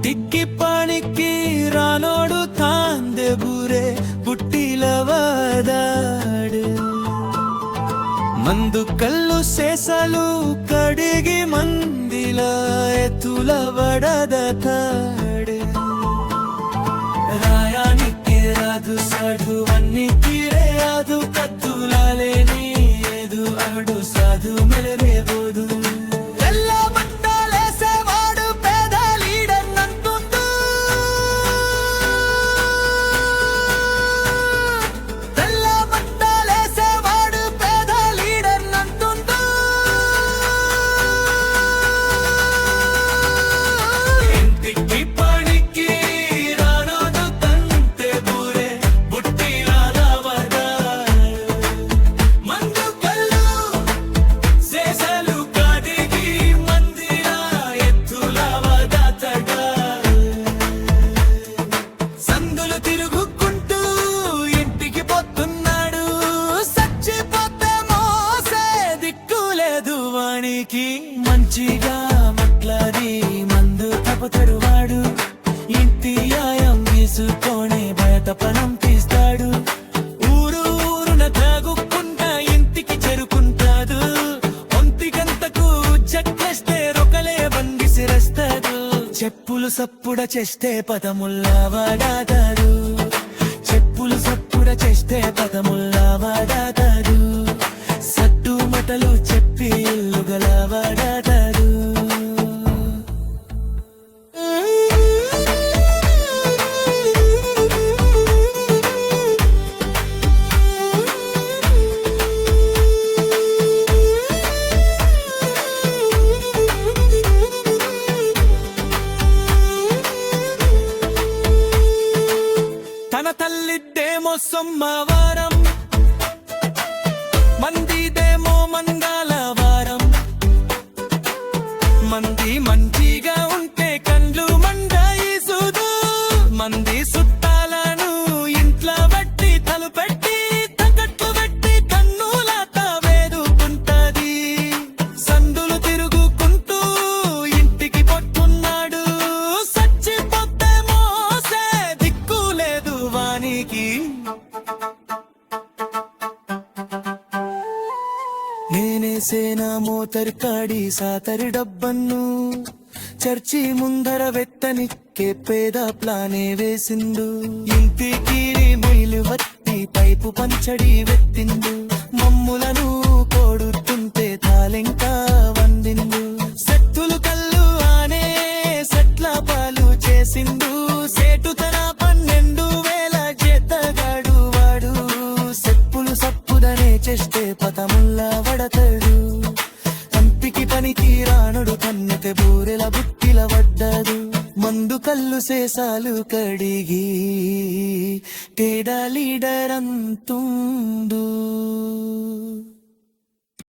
ಟಿಕ್ಕಿ ಪಾಣಿಕ್ಕಿ ರಾನೋಡು ತಾಂದೆ ಬುರೆ పుట్టిలవదాడు మందు కళ్ళు సేసలు కడిగి మందిల ఎత్తుల వడదతాడు రాయానికి రాదు సడు అన్నికి రేదు కత్తులాలేని ఏదు అడు సాధు మెలరేబోదు మంచిగా మట్లాడి మందు తపతడు వాడు ఇంటి ఆయం తీసుకొని బయట పనం తీస్తాడు ఊరున తాగుకుంటా ఇంటికి చేరుకుంటాడు ఒంటిగంతకు జక్కేస్తే రొకలే బండిసిరేస్తాడు చెప్పులు సప్పుడ చేస్తే పదముల్లా వాడాతాడు చెప్పులు సప్పుడ చేస్తే పదముల్లా వాడాతాడు సట్టు మటలు చెప్పి ఇల్లుగల వాడాతాడు తన తల్లిద్దేమో సోమవారం మందిదేమో మంగళవారం మంది మంచిగా ఉంటే కండ్లు మండాయి సూదు మంది సుట్టాలను ఇంట్లో బట్టి తలుపెట్టి తగట్టు పెట్టి కన్నులాత వేదుకుంటది సందులు తిరుగుకుంటూ ఇంటికి పొట్టున్నాడు సచ్చిపోతే మోసే దిక్కు లేదు వానికి నేనేసేనా మోతర్ కాడి సాతరి డబ్బన్ను చర్చి ముందర వెత్తనిక్కే పేద ప్లానే వేసిండు ఇంటికి మొయిలు వత్తి పైపు పంచడి వెత్తిండు మమ్ములను కోడుతుంటే తాలెంకా వందిండు సెట్టులు కళ్ళు ఆనే సెట్ల పాలు చేసిండు సేటు తన 12,000 చేతగాడు వాడు సెప్పులు సప్పుదనే చేస్తే పతముల్లా వడతాడు కంపికి పనికి రానుడు కన్నెతే బూరెల బుట్టిల వడ్డాడు మందు కళ్ళు సేసాలు కడిగి పేద లీడర్ అంతుండు